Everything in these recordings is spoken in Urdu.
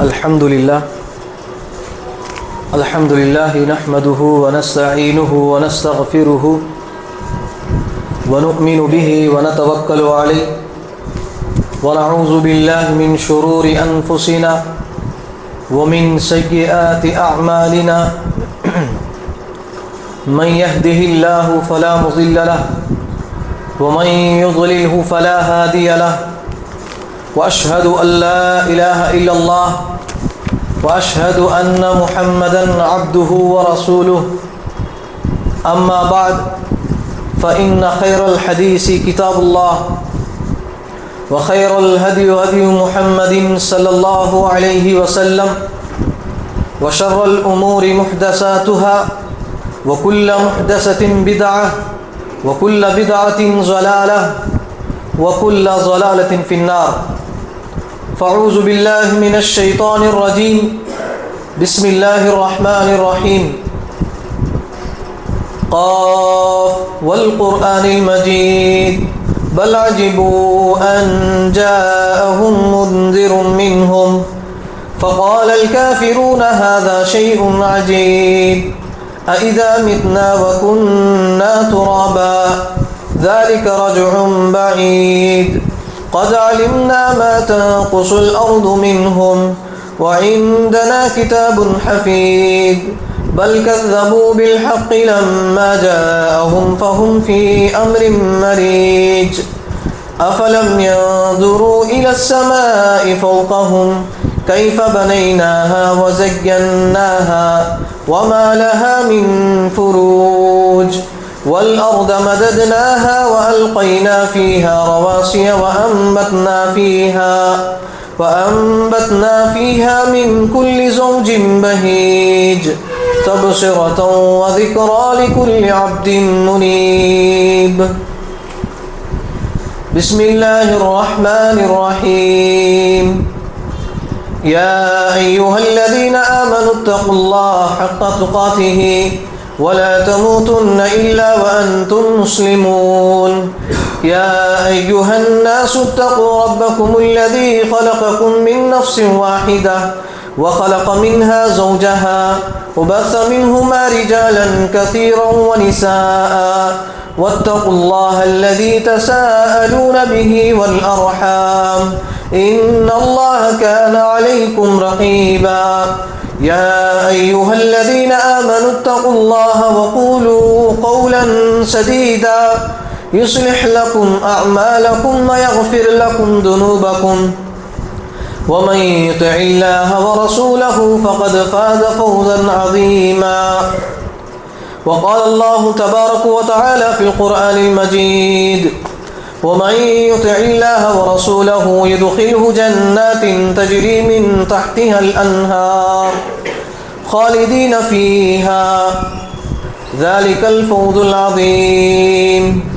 الحمد لله نحمده ونستعينه ونستغفره ونؤمن به ونتوكل عليه ونعوذ بالله من شرور أنفسنا ومن سيئات أعمالنا من يهده الله فلا مضل له ومن يضلله فلا هادي له وأشهد أن لا إله إلا الله وأشهد أن محمدًا عبده ورسوله أما بعد فإن خير الحديث كتاب الله وخير الهدي هدي محمد صلى الله عليه وسلم وشر الأمور محدثاتها وكل محدثة بدعة وكل بدعة ضلالة وكل ضلالة في النار فاعوذ بالله من الشيطان الرجيم بسم الله الرحمن الرحيم قاف والقرآن المجيد بل عجبوا أن جاءهم منذر منهم فقال الكافرون هذا شيء عجيب أإذا متنا وكنا ترابا ذلك رجع بعيد قد علمنا ما تنقص الأرض منهم وعندنا كتاب حفيظ بل كذبوا بالحق لما جاءهم فهم في أمر مريج أفلم ينظروا إلى السماء فوقهم كيف بنيناها وزيناها وما لها من فروج والأرض مددناها وألقينا فيها رواسي وأنبتنا فيها من كل زوج بهيج تبصرة وذكرى لكل عبد منيب بسم الله الرحمن الرحيم يا أيها الذين آمنوا اتقوا الله حق تقاته ولا تموتن إلا وأنتم مسلمون يا أيها الناس اتقوا ربكم الذي خلقكم من نفس واحدة وخلق منها زوجها وبث منهما رجالا كثيرا ونساء واتقوا الله الذي تساءلون به والأرحام إن الله كان عليكم رقيبا يا أيها الذين آمنوا اتقوا الله وقولوا قولا سديدا يصلح لكم أعمالكم ويغفر لكم ذنوبكم ومن يطع الله ورسوله فقد فاز فوزا عظيما وقال الله تبارك وتعالى في القرآن المجيد ومن يطع الله ورسوله يدخله جنات تجري من تحتها الأنهار خالدين فيها ذلك الفوز العظيم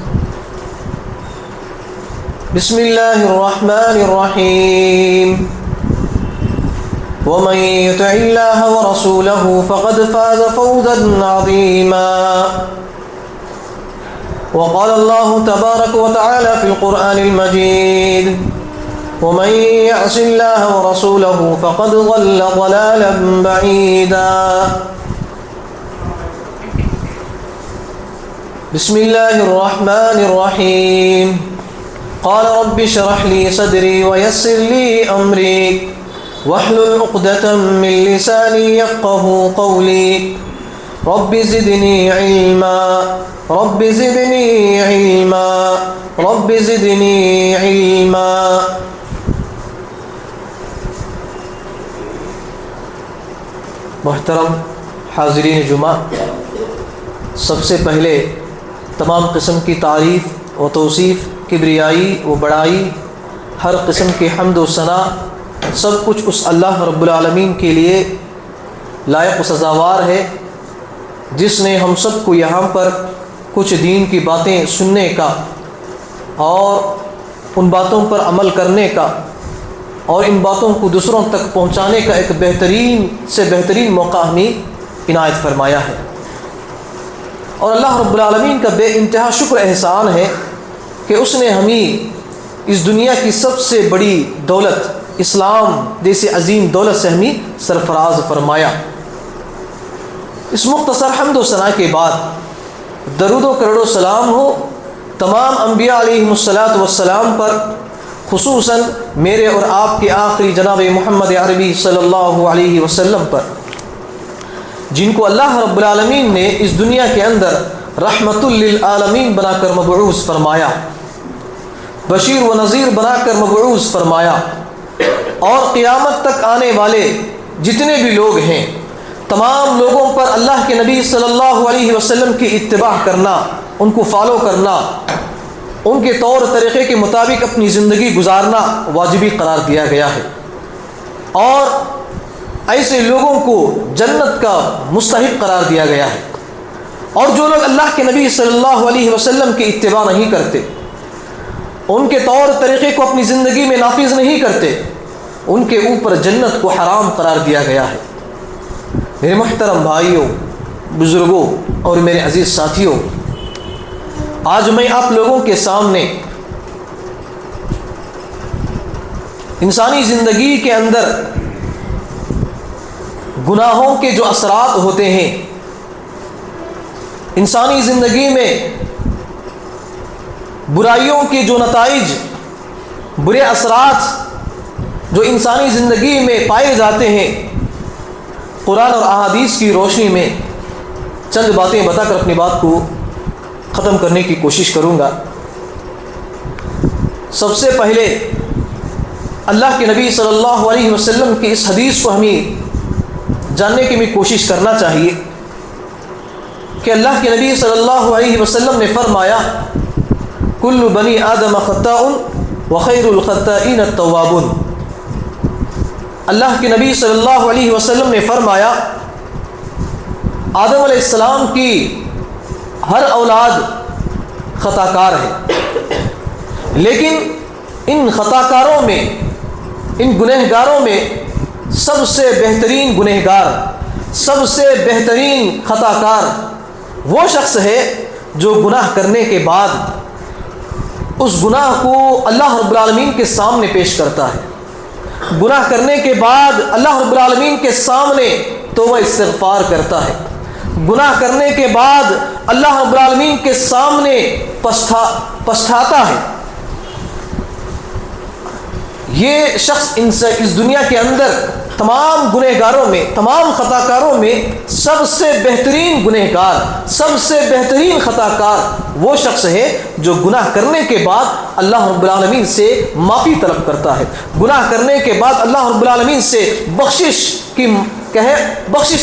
بسم الله الرحمن الرحيم ومن يطع الله ورسوله فقد فاز فوزا عظيما وقال الله تبارك وتعالى في القرآن المجيد ومن يعص الله ورسوله فقد ضل ضلالا بعيدا بسم الله الرحمن الرحيم قال رب اشرح لي صدري ويسر لي أمري واحلل عقدة من لساني يفقه قولي رب زدني علما رب زدني علما رب زدني علما محترم حاضرین جمعہ، سب سے پہلے تمام قسم کی تعریف و توصیف، کبریائی و بڑائی، ہر قسم کی حمد و ثنا، سب کچھ اس اللہ رب العالمین کے لیے لائق و سزاوار ہے جس نے ہم سب کو یہاں پر کچھ دین کی باتیں سننے کا اور ان باتوں پر عمل کرنے کا اور ان باتوں کو دوسروں تک پہنچانے کا ایک بہترین سے بہترین موقع ہمیں عنایت فرمایا ہے۔ اور اللہ رب العالمین کا بے انتہا شکر احسان ہے کہ اس نے ہمیں اس دنیا کی سب سے بڑی دولت اسلام جیسے عظیم دولت سے ہمیں سرفراز فرمایا۔ اس مختصر حمد و ثنا کے بعد درود و کروڑ و سلام ہو تمام انبیاء علیہم السلام پر، خصوصاً میرے اور آپ کے آخری جناب محمد عربی صلی اللہ علیہ وسلم پر، جن کو اللہ رب العالمین نے اس دنیا کے اندر رحمت للعالمین بنا کر مبعوث فرمایا، بشیر و نذیر بنا کر مبعوث فرمایا، اور قیامت تک آنے والے جتنے بھی لوگ ہیں تمام لوگوں پر اللہ کے نبی صلی اللہ علیہ وسلم کی اتباع کرنا، ان کو فالو کرنا، ان کے طور طریقے کے مطابق اپنی زندگی گزارنا واجبی قرار دیا گیا ہے، اور ایسے لوگوں کو جنت کا مستحق قرار دیا گیا ہے۔ اور جو لوگ اللہ کے نبی صلی اللہ علیہ وسلم کی اتباع نہیں کرتے، ان کے طور طریقے کو اپنی زندگی میں نافذ نہیں کرتے، ان کے اوپر جنت کو حرام قرار دیا گیا ہے۔ میرے محترم بھائیوں، بزرگوں اور میرے عزیز ساتھیوں، آج میں آپ لوگوں کے سامنے انسانی زندگی کے اندر گناہوں کے جو اثرات ہوتے ہیں، انسانی زندگی میں برائیوں کے جو نتائج، برے اثرات جو انسانی زندگی میں پائے جاتے ہیں، قرآن اور احادیث کی روشنی میں چند باتیں بتا کر اپنی بات کو ختم کرنے کی کوشش کروں گا۔ سب سے پہلے اللہ کے نبی صلی اللہ علیہ وسلم کی اس حدیث کو ہمیں جاننے کی بھی کوشش کرنا چاہیے کہ اللہ کے نبی صلی اللہ علیہ وسلم نے فرمایا، کل بنی آدم خطاء وخیر الخطائین التوابون۔ اللہ کے نبی صلی اللہ علیہ وسلم نے فرمایا، آدم علیہ السلام کی ہر اولاد خطا کار ہے، لیکن ان خطا کاروں میں، ان گنہگاروں میں سب سے بہترین گنہگار، سب سے بہترین خطا کار وہ شخص ہے جو گناہ کرنے کے بعد اس گناہ کو اللہ رب العالمین کے سامنے پیش کرتا ہے، گناہ کرنے کے بعد اللہ رب العالمین کے سامنے توبہ استغفار کرتا ہے، گناہ کرنے کے بعد اللہ رب العالمین کے سامنے پچھتاتا ہے۔ یہ شخص اس دنیا کے اندر تمام گنہگاروں میں، تمام خطا کاروں میں سب سے بہترین گنہگار، سب سے بہترین خطا کار وہ شخص ہے جو گناہ کرنے کے بعد اللہ رب العالمین سے معافی طلب کرتا ہے، گناہ کرنے کے بعد اللہ رب العالمین سے بخشش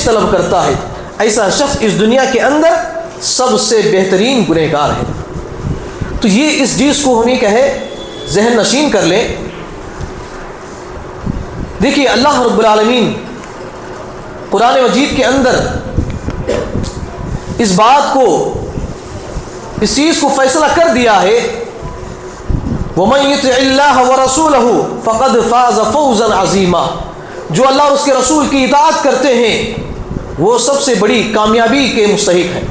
طلب کرتا ہے۔ ایسا شخص اس دنیا کے اندر سب سے بہترین گنہگار ہے۔ تو یہ اس چیز کو ہمیں ذہن نشین کر لیں۔ دیکھیے اللہ رب العالمین قرآن مجید کے اندر اس بات کو، اس چیز کو فیصلہ کر دیا ہے، وَمَن يُطِعِ اللَّهَ وَرَسُولَهُ فَقَدْ فَازَ فَوْزًا عَظِيمًا۔ جو اللہ اور اس کے رسول کی اطاعت کرتے ہیں وہ سب سے بڑی کامیابی کے مستحق ہیں۔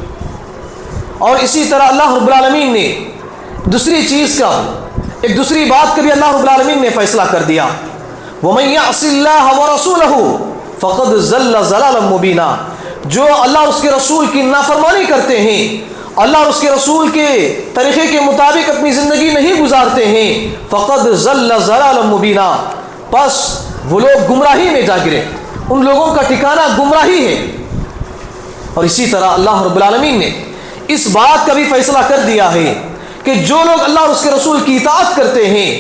اور اسی طرح اللہ رب العالمین نے دوسری چیز کا، ایک دوسری بات کا بھی اللہ رب العالمین نے فیصلہ کر دیا، وَمَن يَعْصِ اللَّهَ وَرَسُولَهُ فَقَدْ ضَلَّ ضَلَالًا مُبِينًا۔ جو اللہ اور اس کے رسول کی نافرمانی کرتے ہیں، اللہ اور اس کے رسول کے طریقے کے مطابق اپنی زندگی نہیں گزارتے ہیں، فَقَدْ ضَلَّ ضَلَالًا مُبِينًا، بس وہ لوگ گمراہی میں جا گرے، ان لوگوں کا ٹھکانہ گمراہی ہے۔ اور اسی طرح اللہ رب العالمین نے اس بات کا بھی فیصلہ کر دیا ہے کہ جو لوگ اللہ اور اس کے رسول کی اطاعت کرتے ہیں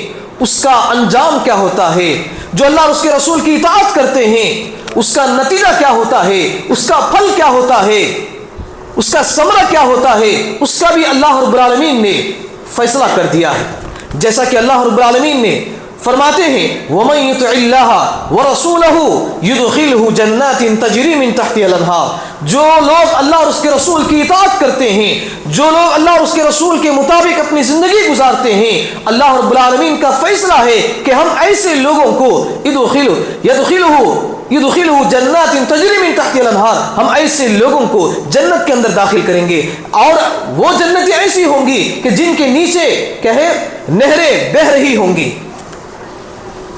اس کا انجام کیا ہوتا ہے، جو اللہ اور اس کے رسول کی اطاعت کرتے ہیں اس کا نتیجہ کیا ہوتا ہے، اس کا پھل کیا ہوتا ہے، اس کا ثمرہ کیا ہوتا ہے، اس کا بھی اللہ رب العالمین نے فیصلہ کر دیا ہے۔ جیسا کہ اللہ رب العالمین نے فرماتے ہیں، وَمَن يُطِعِ اللَّهَ وَرَسُولَهُ يُدْخِلْهُ جَنَّاتٍ تَجْرِي مِن تَحْتِهَا الْأَنْهَارُ۔ جو لوگ اللہ اور اس کے رسول کی اطاعت کرتے ہیں، جو لوگ اللہ اور اس کے رسول کے مطابق اپنی زندگی گزارتے ہیں، اللہ رب العالمین کا فیصلہ ہے کہ ہم ایسے لوگوں کو يُدْخِلْهُ جَنَّاتٍ تَجْرِي مِن تَحْتِهَا الْأَنْهَارُ، ہم ایسے لوگوں کو جنت کے اندر داخل کریں گے، اور وہ جنتیں ایسی ہوں گی کہ جن کے نیچے نہریں بہہ رہی ہوں گی۔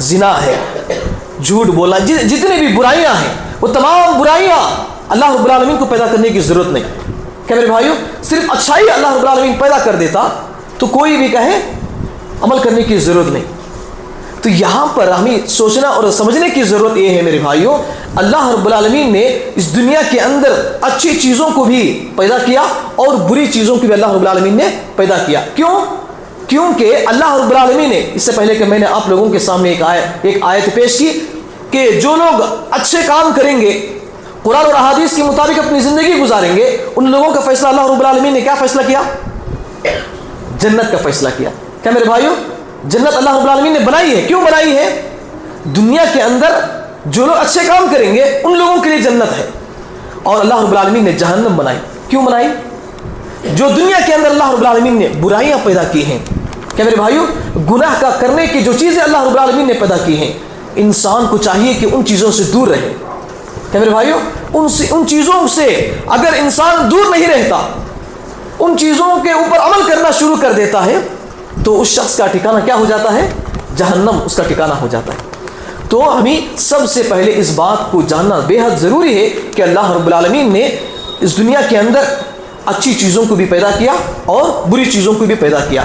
زنا ہے, جھوٹ بولنا, جتنے بھی برائیاں ہیں وہ تمام برائیاں اللہ رب العالمین کو پیدا کرنے کی ضرورت نہیں. کہ میرے بھائیو صرف اچھائی اللہ رب العالمین پیدا کر دیتا تو کوئی بھی کہے عمل کرنے کی ضرورت نہیں. تو یہاں پر ہمیں سوچنا اور سمجھنے کی ضرورت یہ ہے میرے بھائیو, اللہ رب العالمین نے اس دنیا کے اندر اچھی چیزوں کو بھی پیدا کیا اور بری چیزوں کو بھی اللہ رب العالمین نے پیدا کیا. کیوں؟ کیونکہ اللہ رب العالمین نے, اس سے پہلے کہ میں نے آپ لوگوں کے سامنے ایک آیت پیش کی کہ جو لوگ اچھے کام کریں گے, قرآن اور احادیث کے مطابق اپنی زندگی گزاریں گے, ان لوگوں کا فیصلہ اللہ رب العالمین نے کیا فیصلہ کیا؟ جنت کا فیصلہ کیا. کیا میرے بھائیو جنت اللہ رب العالمین نے بنائی ہے. کیوں بنائی ہے؟ دنیا کے اندر جو لوگ اچھے کام کریں گے ان لوگوں کے لیے جنت ہے. اور اللہ رب العالمین نے جہنم بنائی. کیوں بنائی؟ جو دنیا کے اندر اللہ رب العالمین نے برائیاں پیدا کی ہیں. کیا میرے بھائیو گناہ کا کرنے کی جو چیزیں اللہ رب العالمین نے پیدا کی ہیں, انسان کو چاہیے کہ ان چیزوں سے دور رہے. کیا میرے بھائیو ان چیزوں سے اگر انسان دور نہیں رہتا, ان چیزوں کے اوپر عمل کرنا شروع کر دیتا ہے تو اس شخص کا ٹھکانہ کیا ہو جاتا ہے؟ جہنم اس کا ٹھکانہ ہو جاتا ہے. تو ہمیں سب سے پہلے اس بات کو جاننا بے حد ضروری ہے کہ اللہ رب العالمین نے اس دنیا کے اندر اچھی چیزوں کو بھی پیدا کیا اور بری چیزوں کو بھی پیدا کیا.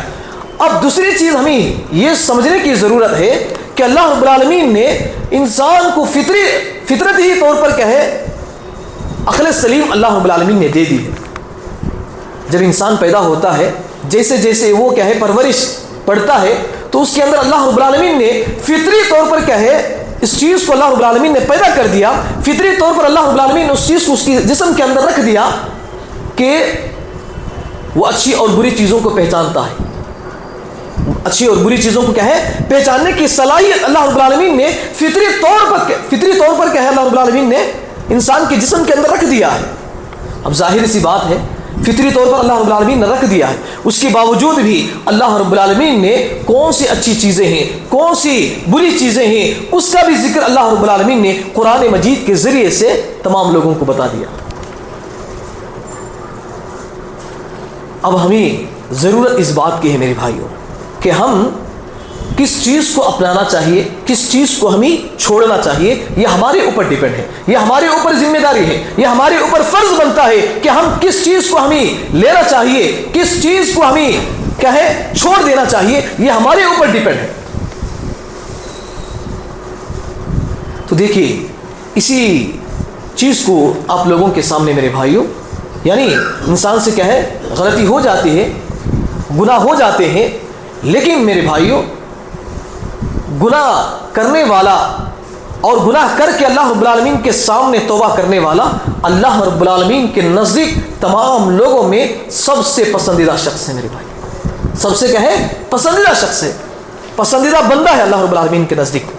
اب دوسری چیز ہمیں یہ سمجھنے کی ضرورت ہے کہ اللہ رب العالمین نے انسان کو فطرتی طور پر کہے عقل سلیم اللہ رب العالمین نے دے دی ہے. جب انسان پیدا ہوتا ہے, جیسے جیسے وہ کہے پرورش پڑھتا ہے تو اس کے اندر اللہ رب العالمین نے فطری طور پر کہے اس چیز کو اللہ رب العالمین نے پیدا کر دیا. فطری طور پر اللہ رب العالمین نے اس چیز کو اس کی جسم کے اندر رکھ دیا کہ وہ اچھی اور بری چیزوں کو پہچانتا ہے. اچھی اور بری چیزوں کو کیا ہے پہچاننے کی صلاحیت اللہ رب العالمین نے فطری طور پر کیا ہے اللہ رب العالمین نے انسان کے جسم کے اندر رکھ دیا ہے. اب ظاہر سی بات ہے فطری طور پر اللہ رب العالمین نے رکھ دیا ہے, اس کے باوجود بھی اللہ رب العالمین نے کون سی اچھی چیزیں ہیں کون سی بری چیزیں ہیں اس کا بھی ذکر اللہ رب العالمین نے قرآن مجید کے ذریعے سے تمام لوگوں کو بتا دیا. اب ہمیں ضرورت اس بات کی ہے میرے بھائیوں کہ ہم کس چیز کو اپنانا چاہیے, کس چیز کو ہمیں چھوڑنا چاہیے, یہ ہمارے اوپر ڈیپینڈ ہے, یہ ہمارے اوپر ذمہ داری ہے, یہ ہمارے اوپر فرض بنتا ہے کہ ہم کس چیز کو ہمیں لینا چاہیے, کس چیز کو ہمیں کہے چھوڑ دینا چاہیے, یہ ہمارے اوپر ڈیپینڈ ہے. تو دیکھیے اسی چیز کو آپ لوگوں کے سامنے میرے بھائیوں, یعنی انسان سے کہے غلطی ہو جاتی ہے, گناہ ہو جاتے ہیں, لیکن میرے بھائیوں گناہ کرنے والا اور گناہ کر کے اللہ رب العالمین کے سامنے توبہ کرنے والا اللہ رب العالمین کے نزدیک تمام لوگوں میں سب سے پسندیدہ شخص ہے میرے بھائی. سب سے کہے پسندیدہ شخص ہے, پسندیدہ بندہ ہے اللہ رب العالمین کے نزدیک.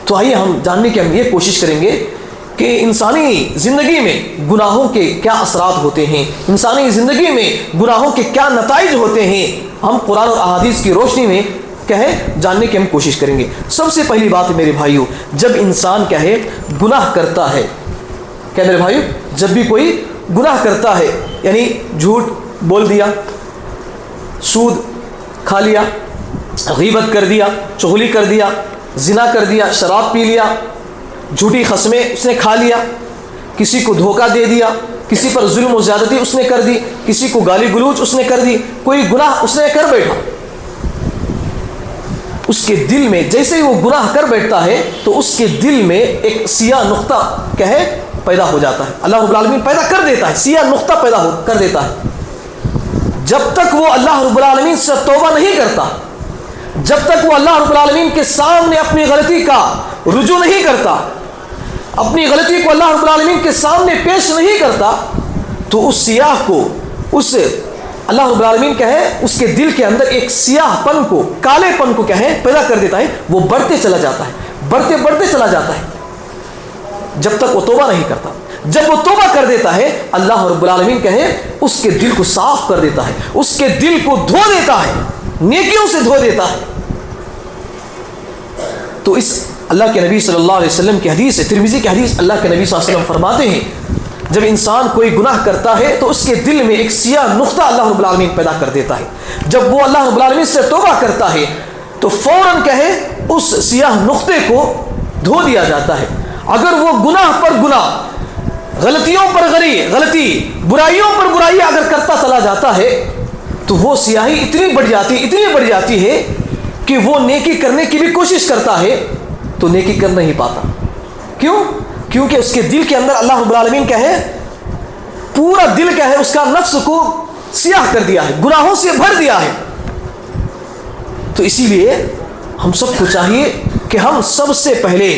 تو آئیے ہم جاننے کی ہم یہ کوشش کریں گے کہ انسانی زندگی میں گناہوں کے کیا اثرات ہوتے ہیں, انسانی زندگی میں گناہوں کے کیا نتائج ہوتے ہیں, ہم قرآن اور احادیث کی روشنی میں کہے جاننے کی ہم کوشش کریں گے. سب سے پہلی بات میرے بھائیوں, جب انسان کہے گناہ کرتا ہے, کیا میرے بھائیوں جب بھی کوئی گناہ کرتا ہے یعنی جھوٹ بول دیا, سود کھا لیا, غیبت کر دیا, چغلی کر دیا, زنا کر دیا, شراب پی لیا, جھوٹی قسمیں اس نے کھا لیا, کسی کو دھوکہ دے دیا, کسی پر ظلم و زیادتی اس نے کر دی, کسی کو گالی گلوچ اس نے کر دی, کوئی گناہ اس نے کر بیٹھا, اس کے دل میں جیسے ہی وہ گناہ کر بیٹھتا ہے تو اس کے دل میں ایک سیاہ نقطہ کہے پیدا ہو جاتا ہے. اللہ رب العالمین پیدا کر دیتا ہے, سیاہ نقطہ پیدا کر دیتا ہے. جب تک وہ اللہ رب العالمین سے توبہ نہیں کرتا, جب تک وہ اللہ رب العالمین کے سامنے اپنی غلطی کا رجوع نہیں کرتا, اپنی غلطی کو اللہ رب العالمین کے سامنے پیش نہیں کرتا, تو اس سیاہ کو اس اللہ رب العالمین کہے اس کے دل کے اندر ایک سیاہ پن کو, کالے پن کو کہے پیدا کر دیتا ہے. وہ بڑھتے چلا جاتا ہے, بڑھتے چلا جاتا ہے جب تک وہ توبہ نہیں کرتا. جب وہ توبہ کر دیتا ہے اللہ رب العالمین کہے اس کے دل کو صاف کر دیتا ہے, اس کے دل کو دھو دیتا ہے, نیکیوں سے دھو دیتا ہے. تو اس اللہ کے نبی صلی اللہ علیہ وسلم کی حدیث ہے, ترمذی کی حدیث, اللہ کے نبی صلی اللہ علیہ وسلم فرماتے ہیں جب انسان کوئی گناہ کرتا ہے تو اس کے دل میں ایک سیاہ نقطہ اللہ رب العالمین پیدا کر دیتا ہے. جب وہ اللہ رب العالمین سے توبہ کرتا ہے تو فوراً کہے اس سیاہ نقطے کو دھو دیا جاتا ہے. اگر وہ گناہ پر گناہ، غلطیوں پر غلطی، برائیوں پر برائی اگر کرتا چلا جاتا ہے تو وہ سیاہی اتنی بڑھ جاتی ہے کہ وہ نیکی کرنے کی بھی کوشش کرتا ہے تو نیکی کر نہیں پاتا. کیوں؟ کیونکہ اس کے دل کے اندر اللہ رب العالمین کیا ہے، پورا دل کیا ہے، اس کا نفس کو سیاہ کر دیا ہے، گناہوں سے بھر دیا ہے. تو اسی لیے ہم سب کو چاہیے کہ ہم سب سے پہلے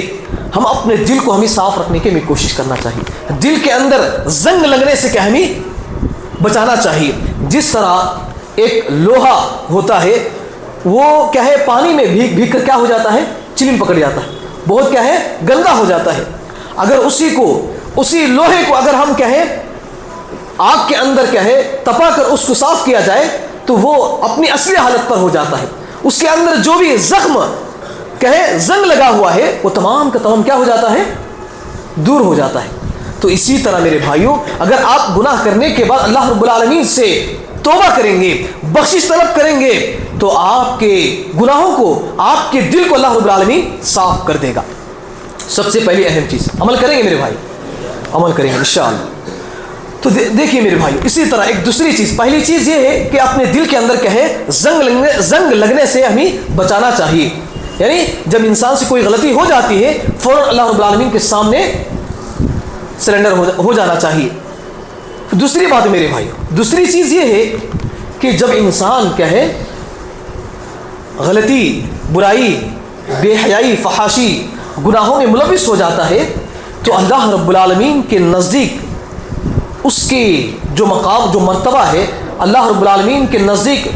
ہم اپنے دل کو ہمیں صاف رکھنے کی ہمیں کوشش کرنا چاہیے. دل کے اندر زنگ لگنے سے کیا ہمیں بچانا چاہیے. جس طرح ایک لوہا ہوتا ہے وہ کیا ہے پانی میں بھیگ کر کیا ہو جاتا ہے، چلم پکڑ جاتا ہے، بہت کیا ہے گندا ہو جاتا ہے. اگر اسی لوہے کو اگر ہم کہیں آگ کے اندر کیا ہے تپا کر اس کو صاف کیا جائے تو وہ اپنی اصلی حالت پر ہو جاتا ہے. اس کے اندر جو بھی زخم کہے زنگ لگا ہوا ہے وہ تمام کا تمام کیا ہو جاتا ہے، دور ہو جاتا ہے. تو اسی طرح میرے بھائیوں، اگر آپ گناہ کرنے کے بعد اللہ رب العالمین سے توبہ کریں گے، بخشش طلب کریں گے تو آپ کے گناہوں کو، آپ کے دل کو اللہ رب العالمین صاف کر دے گا. سب سے پہلی اہم چیز عمل کریں گے میرے بھائی، عمل کریں گے انشاءاللہ. تو دیکھیے میرے بھائی، اسی طرح ایک دوسری چیز، پہلی چیز یہ ہے کہ اپنے دل کے اندر کہے زنگ لگنے سے ہمیں بچانا چاہیے. یعنی جب انسان سے کوئی غلطی ہو جاتی ہے فوراً اللہ رب العالمین کے سامنے سرنڈر ہو جانا چاہیے. دوسری بات میرے بھائی، دوسری چیز یہ ہے کہ جب انسان کہے غلطی، برائی، بے حیائی، فحاشی، گناہوں میں ملوث ہو جاتا ہے تو اللہ رب العالمین کے نزدیک اس کی جو مقام، جو مرتبہ ہے، اللہ رب العالمین کے نزدیک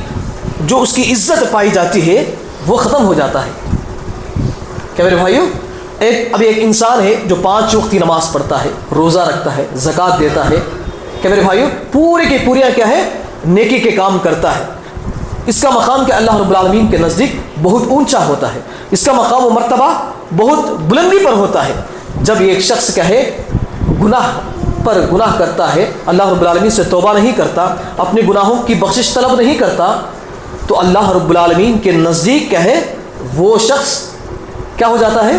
جو اس کی عزت پائی جاتی ہے وہ ختم ہو جاتا ہے. کیا میرے بھائیوں، ابھی ایک انسان ہے جو 5 وقت کی نماز پڑھتا ہے، روزہ رکھتا ہے، زکوٰۃ دیتا ہے، کیا میرے بھائیوں پورے کے پورے کیا ہے نیکی کے کام کرتا ہے. اس کا مقام کہ اللہ رب العالمین کے نزدیک بہت اونچا ہوتا ہے، اس کا مقام و مرتبہ بہت بلندی پر ہوتا ہے. جب ایک شخص کہے گناہ پر گناہ کرتا ہے، اللہ رب العالمین سے توبہ نہیں کرتا، اپنے گناہوں کی بخشش طلب نہیں کرتا تو اللہ رب العالمین کے نزدیک کہے وہ شخص کیا ہو جاتا ہے،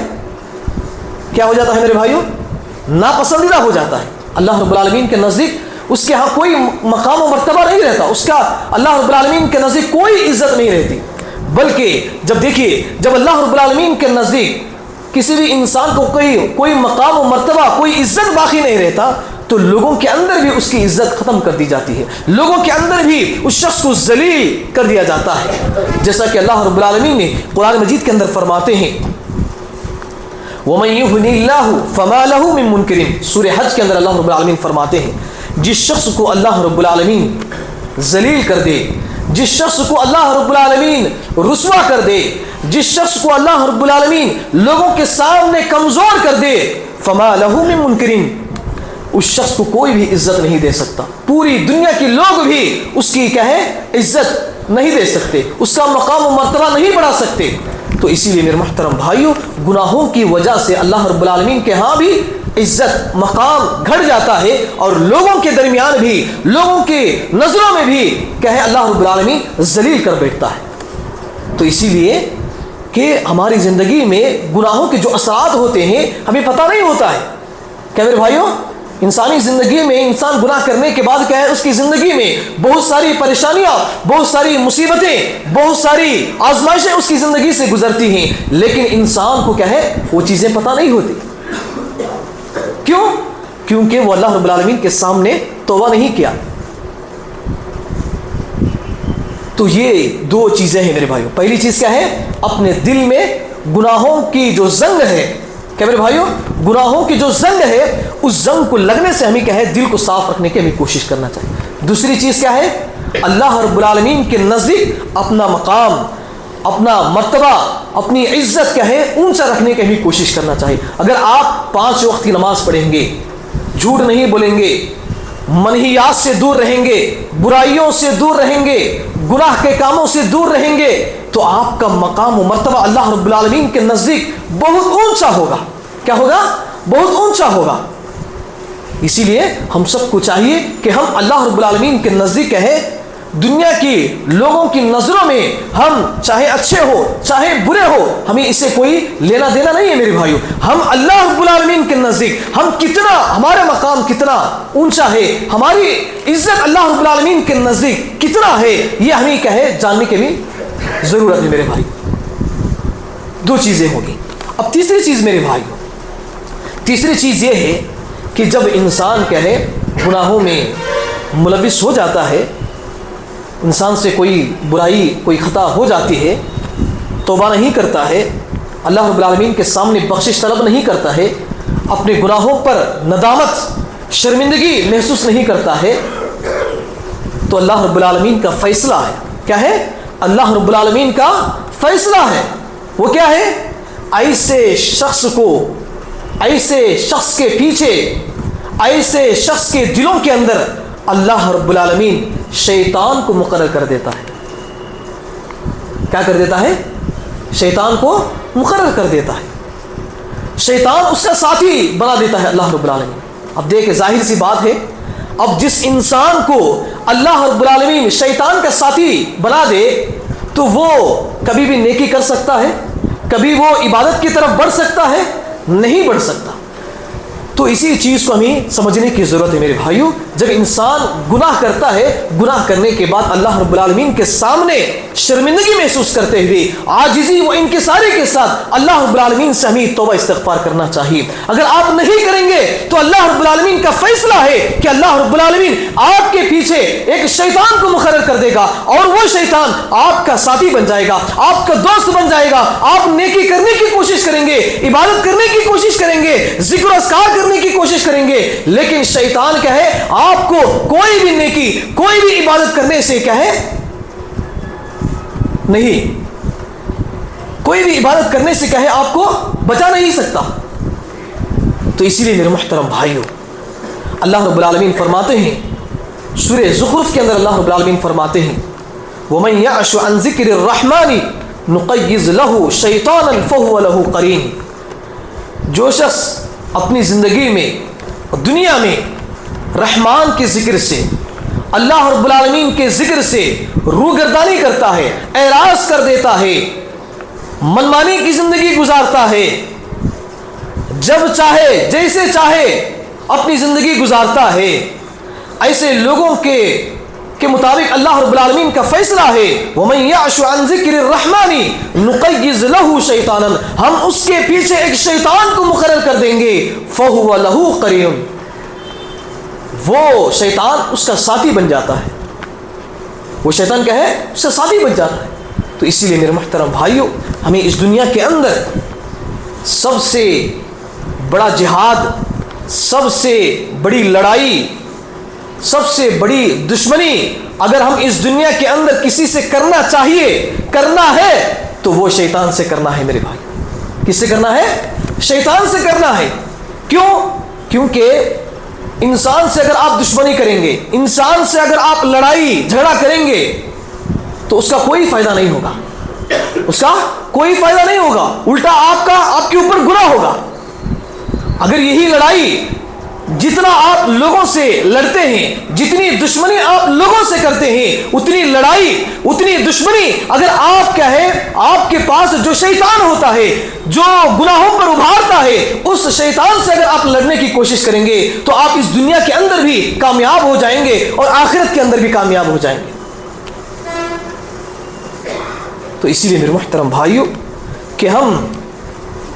کیا ہو جاتا ہے میرے بھائیوں، ناپسندیدہ ہو جاتا ہے. اللہ رب العالمین کے نزدیک اس کے ہاں کوئی مقام و مرتبہ نہیں رہتا، اس کا اللہ رب العالمین کے نزدیک کوئی عزت نہیں رہتی. بلکہ جب دیکھیے، جب اللہ رب العالمین کے نزدیک کسی بھی انسان کو کوئی مقام و مرتبہ، کوئی عزت باقی نہیں رہتا تو لوگوں کے اندر بھی اس کی عزت ختم کر دی جاتی ہے، لوگوں کے اندر بھی اس شخص کو ذلیل کر دیا جاتا ہے. جیسا کہ اللہ رب العالمین نے قرآن مجید کے اندر فرماتے ہیں وَمَن يُهْنِ اللَّهُ فَمَا لَهُ مِن مُنْكِرٍ. سورہ حج کے اندر اللہ رب العالمین فرماتے ہیں جس شخص کو اللہ رب العالمین ذلیل کر دے، جس شخص کو اللہ رب العالمین رسوا کر دے، جس شخص کو اللہ رب العالمین لوگوں کے سامنے کمزور کر دے، فَمَا لَهُ مِن مُنْكِرٍ، اس شخص کو کوئی بھی عزت نہیں دے سکتا. پوری دنیا کے لوگ بھی اس کی کیا ہے عزت نہیں دے سکتے، اس کا مقام و مرتبہ نہیں بڑھا سکتے. تو اسی لیے میرے محترم بھائیوں، گناہوں کی وجہ سے اللہ رب العالمین کے ہاں بھی عزت، مقام گھٹ جاتا ہے اور لوگوں کے درمیان بھی، لوگوں کے نظروں میں بھی کہے اللہ رب العالمین ذلیل کر بیٹھتا ہے. تو اسی لیے کہ ہماری زندگی میں گناہوں کے جو اثرات ہوتے ہیں ہمیں پتہ نہیں ہوتا ہے. کیا میرے بھائیوں، انسانی زندگی میں انسان گناہ کرنے کے بعد کیا ہے اس کی زندگی میں بہت ساری پریشانیاں، بہت ساری مصیبتیں، بہت ساری آزمائشیں اس کی زندگی سے گزرتی ہیں، لیکن انسان کو کیا ہے وہ چیزیں پتہ نہیں ہوتی. کیوں؟ کیونکہ وہ اللہ رب العالمین کے سامنے توبہ نہیں کیا. تو یہ 2 چیزیں ہیں میرے بھائیوں. پہلی چیز کیا ہے، اپنے دل میں گناہوں کی جو زنگ ہے، کیا میرے بھائیوں گناہوں کی جو زنگ ہے اس زنگ کو لگنے سے ہمیں کیا ہے دل کو صاف رکھنے کی ہمیں کوشش کرنا چاہیے. دوسری چیز کیا ہے، اللہ رب العالمین کے نزدیک اپنا مقام، اپنا مرتبہ، اپنی عزت کیا ہے اونچا رکھنے کی ہمیں کوشش کرنا چاہیے. اگر آپ 5 وقت کی نماز پڑھیں گے، جھوٹ نہیں بولیں گے، منہیات سے دور رہیں گے، برائیوں سے دور رہیں گے، گناہ کے کاموں سے دور رہیں گے تو آپ کا مقام و مرتبہ اللہ رب العالمین کے نزدیک بہت اونچا ہوگا. کیا ہوگا؟ بہت اونچا ہوگا. اسی لیے ہم سب کو چاہیے کہ ہم اللہ رب العالمین کے نزدیک ہے دنیا کی لوگوں کی نظروں میں ہم چاہے اچھے ہو چاہے برے ہو، ہمیں اس سے کوئی لینا دینا نہیں ہے میرے بھائیو۔ ہم اللہ رب العالمین کے نزدیک ہم کتنا، ہمارا مقام کتنا اونچا ہے، ہماری عزت اللہ رب العالمین کے نزدیک کتنا ہے، یہ ہمیں کہے جاننے کی بھی ضرورت ہے میرے بھائی۔ دو چیزیں ہوگی۔ اب تیسری چیز میرے بھائیو، تیسری چیز یہ ہے کہ جب انسان کہے گناہوں میں ملوث ہو جاتا ہے، انسان سے کوئی برائی کوئی خطا ہو جاتی ہے، توبہ نہیں کرتا ہے، اللہ رب العالمین کے سامنے بخشش طلب نہیں کرتا ہے، اپنے گناہوں پر ندامت شرمندگی محسوس نہیں کرتا ہے، تو اللہ رب العالمین کا فیصلہ ہے، کیا ہے؟ اللہ رب العالمین کا فیصلہ ہے، وہ کیا ہے؟ ایسے شخص کے پیچھے، ایسے شخص کے دلوں کے اندر اللہ رب العالمین شیطان کو مقرر کر دیتا ہے۔ کیا کر دیتا ہے؟ شیطان کو مقرر کر دیتا ہے، شیطان اس کا ساتھی بنا دیتا ہے اللہ رب العالمین۔ اب دیکھیں ظاہر سی بات ہے، اب جس انسان کو اللہ رب العالمین شیطان کا ساتھی بنا دے تو وہ کبھی بھی نیکی کر سکتا ہے؟ کبھی وہ عبادت کی طرف بڑھ سکتا ہے؟ نہیں بڑھ سکتا۔ تو اسی چیز کو ہمیں سمجھنے کی ضرورت ہے میرے بھائیو۔ جب انسان گناہ کرتا ہے، گناہ کرنے کے بعد اللہ رب العالمین کے سامنے شرمندگی محسوس کرتے ہوئے عاجزی و انکساری کے ساتھ اللہ رب العالمین سے ہمیں توبہ استغفار کرنا چاہیے۔ اگر آپ نہیں کریں گے تو اللہ رب العالمین کا فیصلہ ہے کہ اللہ رب العالمین آپ کے پیچھے ایک شیطان کو مقرر کر دے گا، اور وہ شیطان آپ کا ساتھی بن جائے گا، آپ کا دوست بن جائے گا۔ آپ نیکی کرنے کی کوشش کریں گے، عبادت کرنے کی کوشش کریں گے، ذکر و اذکار کرنے کی کوشش کریں گے، لیکن شیطان کہے آپ کو کوئی بھی نیکی کوئی بھی عبادت کرنے سے کہے نہیں، کوئی بھی عبادت کرنے سے کہے آپ کو بچا نہیں سکتا۔ تو اسی لیے میرے محترم بھائیو، اللہ رب العالمین فرماتے ہیں سورہ زخرف کے اندر، اللہ رب العالمین فرماتے ہیں وَمَنْ يَعْشُ عَنْ ذِكْرِ الرَّحْمَنِ نُقَيِّضْ لَهُ شَيْطَانًا فَهُوَ لَهُ قَرِينٌ۔ جو شخص اپنی زندگی میں دنیا میں رحمان کے ذکر سے، اللہ رب العالمین کے ذکر سے روگردانی کرتا ہے، اعراض کر دیتا ہے، منمانی کی زندگی گزارتا ہے، جب چاہے جیسے چاہے اپنی زندگی گزارتا ہے، ایسے لوگوں کے مطابق اللہ رب العالمین کا فیصلہ ہے وَمَنْ يَعْشُ عَنْ ذِكْرِ الرَّحْمَنِ نُقَيِّضْ لَهُ شَيْطَانًا، ہم اس کے پیچھے ایک شیطان کو مقرر کر دیں گے، فَهُوَ لَهُ قَرِينٌ، وہ شیطان اس کا ساتھی بن جاتا ہے، وہ شیطان کیا ہے؟ اس کا ساتھی بن جاتا ہے۔ تو اسی لیے میرے محترم بھائیوں، ہمیں اس دنیا کے اندر سب سے بڑا جہاد، سب سے بڑی لڑائی، سب سے بڑی دشمنی اگر ہم اس دنیا کے اندر کسی سے کرنا چاہیے، کرنا ہے، تو وہ شیطان سے کرنا ہے میرے بھائی۔ کس سے کرنا ہے؟ شیطان سے کرنا ہے۔ کیوں؟ کیونکہ انسان سے اگر آپ دشمنی کریں گے، انسان سے اگر آپ لڑائی جھگڑا کریں گے تو اس کا کوئی فائدہ نہیں ہوگا، اس کا کوئی فائدہ نہیں ہوگا، الٹا آپ کے اوپر گناہ ہوگا۔ اگر یہی لڑائی جتنا آپ لوگوں سے لڑتے ہیں، جتنی دشمنی آپ لوگوں سے کرتے ہیں، اتنی لڑائی اتنی دشمنی اگر آپ کیا ہے، آپ کے پاس جو شیطان ہوتا ہے، جو گناہوں پر ابھارتا ہے، اس شیطان سے اگر آپ لڑنے کی کوشش کریں گے تو آپ اس دنیا کے اندر بھی کامیاب ہو جائیں گے اور آخرت کے اندر بھی کامیاب ہو جائیں گے۔ تو اسی لیے میرے محترم بھائیوں کہ ہم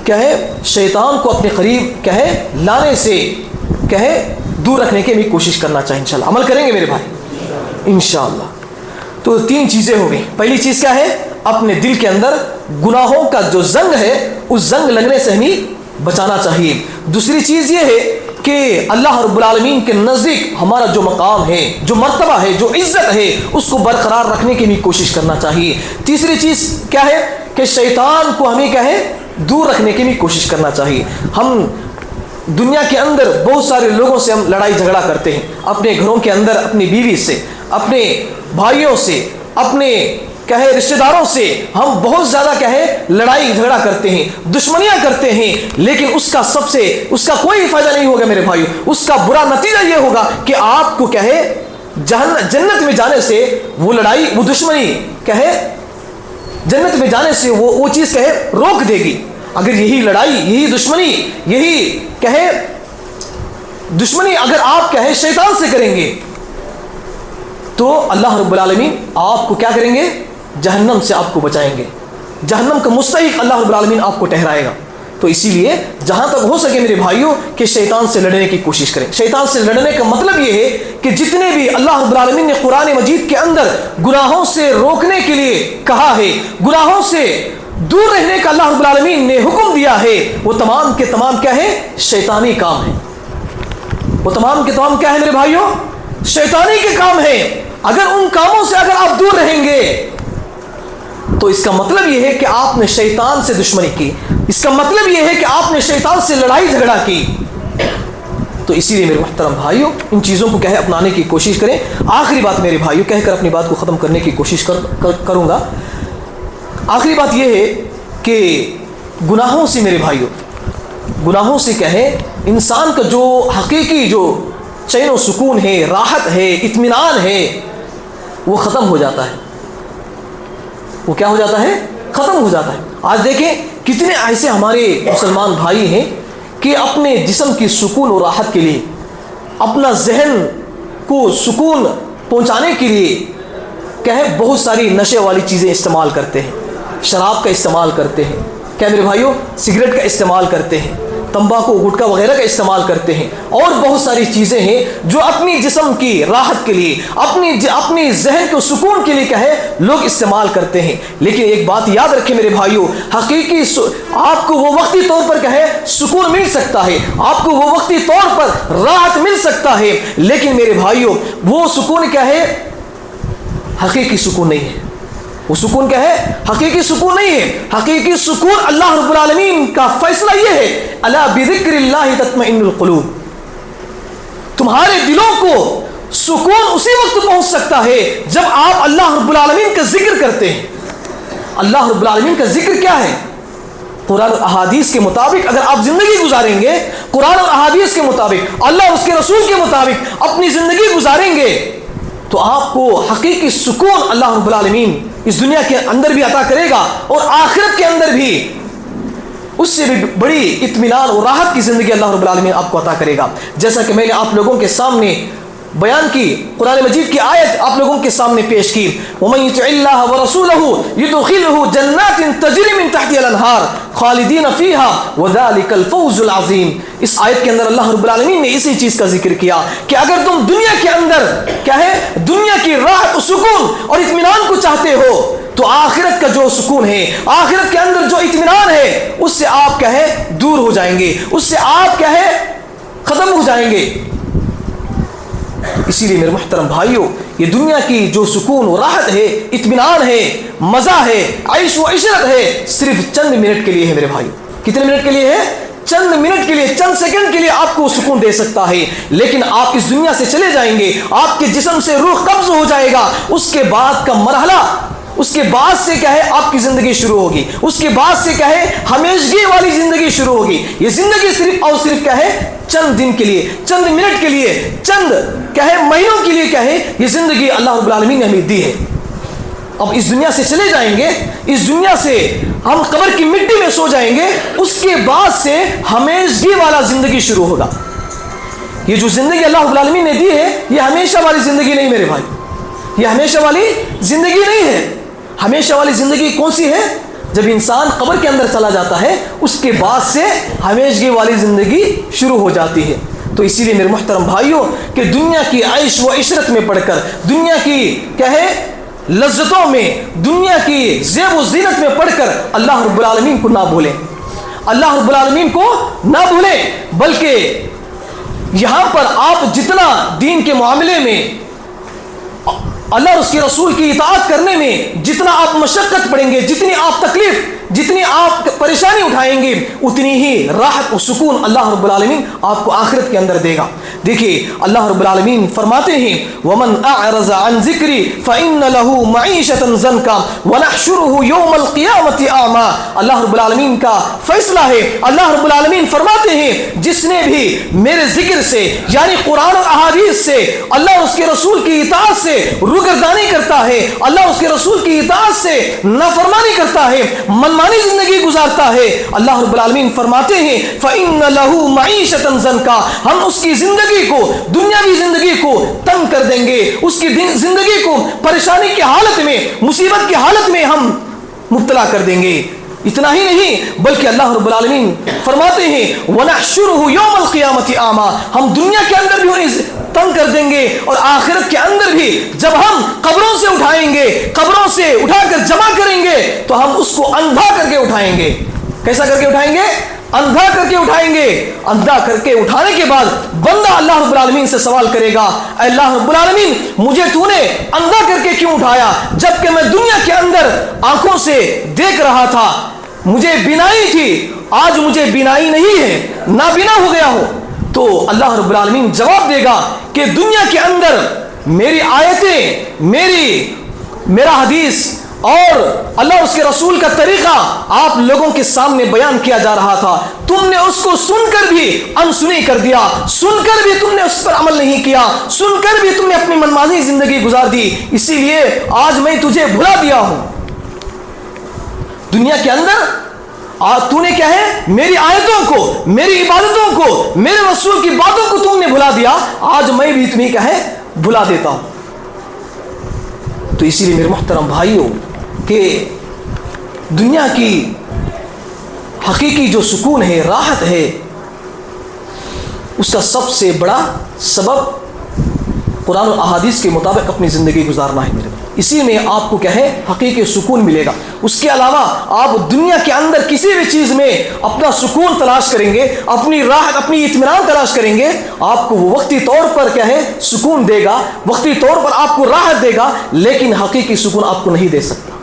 کیا ہے، شیطان کو اپنے قریب کیا ہے لانے سے کیا ہے دور رکھنے کی بھی کوشش کرنا چاہیے۔ انشاءاللہ عمل کریں گے میرے بھائی انشاءاللہ۔ تو تین چیزیں ہو گئی۔ پہلی چیز کیا ہے؟ اپنے دل کے اندر گناہوں کا جو زنگ ہے، اس زنگ لگنے سے ہمیں بچانا چاہیے۔ دوسری چیز یہ ہے کہ اللہ رب العالمین کے نزدیک ہمارا جو مقام ہے، جو مرتبہ ہے، جو عزت ہے، اس کو برقرار رکھنے کی بھی کوشش کرنا چاہیے۔ تیسری چیز کیا ہے کہ شیطان کو ہمیں کیا ہے دور رکھنے کی بھی کوشش کرنا چاہیے۔ ہم دنیا کے اندر بہت سارے لوگوں سے ہم لڑائی جھگڑا کرتے ہیں، اپنے گھروں کے اندر اپنی بیوی سے، اپنے بھائیوں سے، اپنے کیا ہے رشتہ داروں سے ہم بہت زیادہ کیا ہے لڑائی جھگڑا کرتے ہیں، دشمنیاں کرتے ہیں، لیکن اس کا کوئی فائدہ نہیں ہوگا میرے بھائیو۔ اس کا برا نتیجہ یہ ہوگا کہ آپ کو کیا ہے جنت میں جانے سے وہ لڑائی، وہ دشمنی کہے جنت میں جانے سے وہ چیز کہے روک دے گی. اگر یہی لڑائی، یہی دشمنی، یہی کہے دشمنی اگر آپ کہے شیطان سے کریں گے تو اللہ رب العالمین آپ کو کیا کریں گے؟ جہنم سے آپ کو بچائیں گے. جہنم کا مستحق اللہ رب العالمین آپ کو ٹھہرائے گا. تو اسی لیے جہاں تک ہو سکے میرے بھائیوں کہ شیطان سے لڑنے کی کوشش کریں. شیطان سے لڑنے کا مطلب یہ ہے کہ جتنے بھی اللہ رب العالمین نے قرآن مجید کے اندر گناہوں سے روکنے کے لیے کہا ہے، گناہوں سے دور رہنے کا اللہ رب العالمین نے حکم دیا ہے، وہ تمام کے تمام کیا ہے؟ شیطانی کام ہے. وہ تمام کے تمام کیا ہے میرے بھائیوں؟ شیطانی کے کام ہیں. اگر ان کاموں سے اگر آپ دور رہیں گے تو اس کا مطلب یہ ہے کہ آپ نے شیطان سے دشمنی کی، اس کا مطلب یہ ہے کہ آپ نے شیطان سے لڑائی جھگڑا کی. تو اسی لیے میرے محترم بھائیوں ان چیزوں کو اپنانے کی کوشش کریں. آخری بات میرے بھائیوں کہہ کر اپنی بات کو ختم کرنے کی کوشش کروں گا. آخری بات یہ ہے کہ گناہوں سے میرے بھائیوں، گناہوں سے کہیں انسان کا جو حقیقی جو چین و سکون ہے، راحت ہے، اطمینان ہے، وہ ختم ہو جاتا ہے. وہ کیا ہو جاتا ہے؟ ختم ہو جاتا ہے. آج دیکھیں کتنے ایسے ہمارے مسلمان بھائی ہیں کہ اپنے جسم کی سکون و راحت کے لیے، اپنا ذہن کو سکون پہنچانے کے لیے بہت ساری نشے والی چیزیں استعمال کرتے ہیں. شراب کا استعمال کرتے ہیں، کیا میرے بھائیوں؟ سگریٹ کا استعمال کرتے ہیں، تمباکو، گٹکا وغیرہ کا استعمال کرتے ہیں، اور بہت ساری چیزیں ہیں جو اپنی جسم کی راحت کے لیے، اپنی ذہن کو سکون کے لیے لوگ استعمال کرتے ہیں. لیکن ایک بات یاد رکھیں میرے بھائیوں، حقیقی آپ کو وہ وقتی طور پر سکون مل سکتا ہے، آپ کو وہ وقتی طور پر راحت مل سکتا ہے، لیکن میرے بھائیوں وہ سکون حقیقی سکون نہیں ہے. وہ سکون حقیقی سکون نہیں ہے. حقیقی سکون اللہ رب العالمین کا فیصلہ یہ ہے، الا بذکر اللہ تطمئن القلوب. تمہارے دلوں کو سکون اسی وقت پہنچ سکتا ہے جب آپ اللہ رب العالمین کا ذکر کرتے ہیں. اللہ رب العالمین کا ذکر کیا ہے؟ قرآن اور احادیث کے مطابق اگر آپ زندگی گزاریں گے، قرآن اور احادیث کے مطابق، اللہ اور اس کے رسول کے مطابق اپنی زندگی گزاریں گے تو آپ کو حقیقی سکون اللہ رب العالمین اس دنیا کے اندر بھی عطا کرے گا، اور آخرت کے اندر بھی اس سے بھی بڑی اطمینان اور راحت کی زندگی اللہ رب العالمین آپ کو عطا کرے گا. جیسا کہ میں نے آپ لوگوں کے سامنے بیان کی، قرآن مجید کی آیت آپ لوگوں کے سامنے پیش کی، وَمَن يُطِعِ اللَّهَ وَرَسُولَهُ يُدْخِلْهُ جَنَّاتٍ تَجْرِي مِن تَحْتِهَا الْأَنْهَارُ خَالِدِينَ فِيهَا وَذَلِكَ الْفَوْزُ الْعَظِيمُ. اس آیت کے اندر اللہ رب العالمین نے اسی چیز کا ذکر کیا کہ اگر تم دنیا کے اندر دنیا کی راحت و سکون اور اطمینان کو چاہتے ہو تو آخرت کا جو سکون ہے، آخرت کے اندر جو اطمینان ہے، اس سے آپ دور ہو جائیں گے، اس سے آپ ختم ہو جائیں گے. اسی لیے میرے محترم بھائیوں یہ دنیا کی جو سکون و راحت ہے، اطمینان ہے، مزہ ہے، عیش و عشرت ہے، صرف چند منٹ کے لیے ہے میرے بھائی. کتنے منٹ کے لیے ہے؟ چند منٹ کے لیے، چند سیکنڈ کے لیے آپ کو سکون دے سکتا ہے. لیکن آپ اس دنیا سے چلے جائیں گے، آپ کے جسم سے روح قبض ہو جائے گا، اس کے بعد کا مرحلہ، اس کے بعد سے آپ کی زندگی شروع ہوگی، اس کے بعد سے ہمیشگی والی زندگی شروع ہوگی. یہ زندگی صرف اور صرف چند دن کے لیے، چند منٹ کے لیے، چند مہینوں کے لیے یہ زندگی اللہ رب العالمین نے ہمیں دی ہے. اب اس دنیا سے چلے جائیں گے، اس دنیا سے ہم قبر کی مٹی میں سو جائیں گے، اس کے بعد سے ہمیشگی والا زندگی شروع ہوگا. یہ جو زندگی اللہ رب العالمین نے دی ہے یہ ہمیشہ والی زندگی نہیں میرے بھائی، یہ ہمیشہ والی زندگی نہیں ہے. ہمیشہ والی زندگی کون سی ہے؟ جب انسان قبر کے اندر چلا جاتا ہے اس کے بعد سے ہمیشگی والی زندگی شروع ہو جاتی ہے. تو اسی لیے میرے محترم بھائیوں کہ دنیا کی عیش و عشرت میں پڑھ کر، دنیا کی لذتوں میں، دنیا کی زیب و زینت میں پڑھ کر اللہ رب العالمین کو نہ بھولیں، اللہ رب العالمین کو نہ بھولیں، بلکہ یہاں پر آپ جتنا دین کے معاملے میں، اللہ اور اس کے رسول کی اطاعت کرنے میں جتنا آپ مشقت پڑیں گے، جتنی آپ تکلیف، جتنی آپ پریشانی اٹھائیں گے، اتنی ہی راحت و سکون اللہ رب العالمین آپ کو آخرت کے اندر دے گا. دیکھیے اللہ رب العالمین فرماتے ہیں ومن اعرض عن ذکری فان له معیشۃ ضنکا ونحشره یوم القیامۃ اعما. اللہ رب العالمین کا فیصلہ ہے. اللہ رب العالمین فرماتے ہیں جس نے بھی میرے ذکر سے یعنی قرآن اور احادیث سے اللہ اس کے رسول کی اطاعت سے روگردانی کرتا ہے, اللہ اس کے رسول کی اطاعت سے نافرمانی کرتا ہے, منمانی زندگی گزارتا ہے, اللہ رب العالمین فرماتے ہیں فإن له معیشۃ ضنکا, ہم اس کی زندگی کو دنیاوی زندگی کو تنگ کر دیں گے, اس کی زندگی کو پریشانی کی حالت میں مصیبت کی حالت میں ہم مبتلا کر دیں گے. اتنا ہی نہیں بلکہ اللہ رب العالمین فرماتے ہیں وَنَحْشُرُهُ يَوْمَ الْقِيَامَةِ أَعْمَى, ہم دنیا کے اندر بھی انہیں تنگ کر دیں گے اور آخرت کے اندر بھی جب ہم قبروں سے اٹھائیں گے, قبروں سے اٹھا کر جمع کریں گے تو ہم اس کو اندھا کر کے اٹھائیں گے. کیسا کر کے اٹھائیں گے؟ اندھا کر کے اٹھائیں گے. اندھا کر کے اٹھانے کے بعد بندہ اللہ رب العالمین سے سوال کرے گا اے اللہ رب العالمین مجھے تو نے اندھا کر کے کیوں اٹھایا جبکہ میں دنیا کے اندر آنکھوں سے دیکھ رہا تھا, مجھے بینائی تھی, آج مجھے بینائی نہیں ہے, نابینا ہو گیا ہوں. تو اللہ رب العالمین جواب دے گا کہ دنیا کے اندر میری آیتیں, میرا حدیث اور اللہ اس کے رسول کا طریقہ آپ لوگوں کے سامنے بیان کیا جا رہا تھا, تم نے اس کو سن کر بھی انسنی کر دیا, سن کر بھی تم نے اس پر عمل نہیں کیا, سن کر بھی تم نے اپنی منمانی زندگی گزار دی, اسی لیے آج میں تجھے بھلا دیا ہوں. دنیا کے اندر تو نے کیا ہے میری آیتوں کو, میری عبادتوں کو, میرے رسول کی باتوں کو تم نے بھلا دیا, آج میں بھی تمہیں کیا ہے بھلا دیتا ہوں. تو اسی لیے میرے محترم بھائیوں کہ دنیا کی حقیقی جو سکون ہے, راحت ہے, اس کا سب سے بڑا سبب قرآن و احادیث کے مطابق اپنی زندگی گزارنا ہے میرے. اسی میں آپ کو کیا ہے حقیقی سکون ملے گا. اس کے علاوہ آپ دنیا کے اندر کسی بھی چیز میں اپنا سکون تلاش کریں گے, اپنی راحت, اپنی اطمینان تلاش کریں گے, آپ کو وہ وقتی طور پر کیا ہے سکون دے گا, وقتی طور پر آپ کو راحت دے گا, لیکن حقیقی سکون آپ کو نہیں دے سکتا.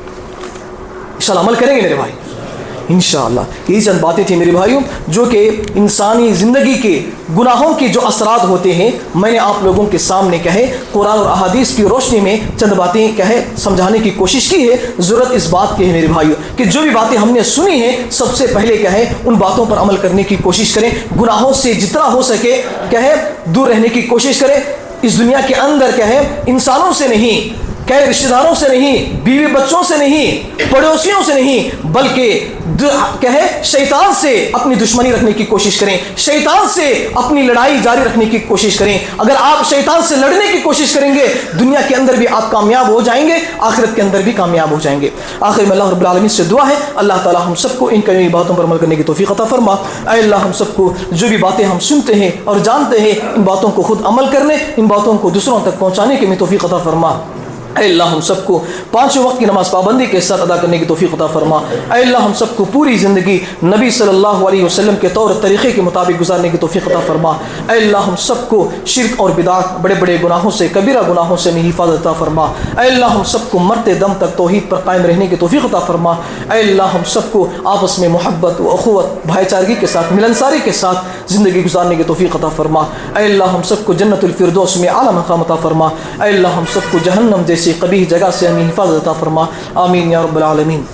انشاءاللہ عمل کریں گے میرے بھائی انشاءاللہ. یہی چند باتیں تھیں میرے بھائیوں جو کہ انسانی زندگی کے گناہوں کے جو اثرات ہوتے ہیں میں نے آپ لوگوں کے سامنے کہے قرآن اور احادیث کی روشنی میں چند باتیں کہے سمجھانے کی کوشش کی ہے. ضرورت اس بات کی ہے میرے بھائیوں کہ جو بھی باتیں ہم نے سنی ہیں سب سے پہلے کہے ان باتوں پر عمل کرنے کی کوشش کریں, گناہوں سے جتنا ہو سکے کہے دور رہنے کی کوشش کریں. اس دنیا کے اندر کہے انسانوں سے نہیں, کہے رشتہ داروں سے نہیں, بیوی بچوں سے نہیں, پڑوسیوں سے نہیں, بلکہ کہے شیطان سے اپنی دشمنی رکھنے کی کوشش کریں, شیطان سے اپنی لڑائی جاری رکھنے کی کوشش کریں. اگر آپ شیطان سے لڑنے کی کوشش کریں گے دنیا کے اندر بھی آپ کامیاب ہو جائیں گے, آخرت کے اندر بھی کامیاب ہو جائیں گے. آخر میں اللہ رب العالمین سے دعا ہے اللہ تعالی ہم سب کو ان کئی باتوں پر عمل کرنے کی توفیق عطا فرما. اے اللہ ہم سب کو جو بھی باتیں ہم سنتے ہیں اور جانتے ہیں ان باتوں کو خود عمل کرنے, ان باتوں کو دوسروں تک پہنچانے کی توفیق عطا فرما. اے اللہ ہم سب کو پانچوں وقت کی نماز پابندی کے ساتھ ادا کرنے کی توفیق عطا فرما. اے اللہ ہم سب کو پوری زندگی نبی صلی اللہ علیہ وسلم کے طور طریقے کے مطابق گزارنے کی توفیق عطا فرما. اے اللہ ہم سب کو شرک اور بدعت, بڑے بڑے گناہوں سے, کبیرہ گناہوں سے حفاظت عطا فرما. اے اللہ ہم سب کو مرتے دم تک توحید پر قائم رہنے کی توفیق عطا فرما. اے اللہ ہم سب کو آپس میں محبت و اخوت, بھائی چارگی کے ساتھ, ملنساری کے ساتھ زندگی گزارنے کی توفیق عطا فرما. اے اللہ ہم سب کو جنت الفردوس میں اعلیٰ مقام عطا فرما. اے اللہ ہم سب کو جہنم جیسی قبیح جگہ سے ہمیں حفاظت عطا فرما. آمین یا رب العالمین.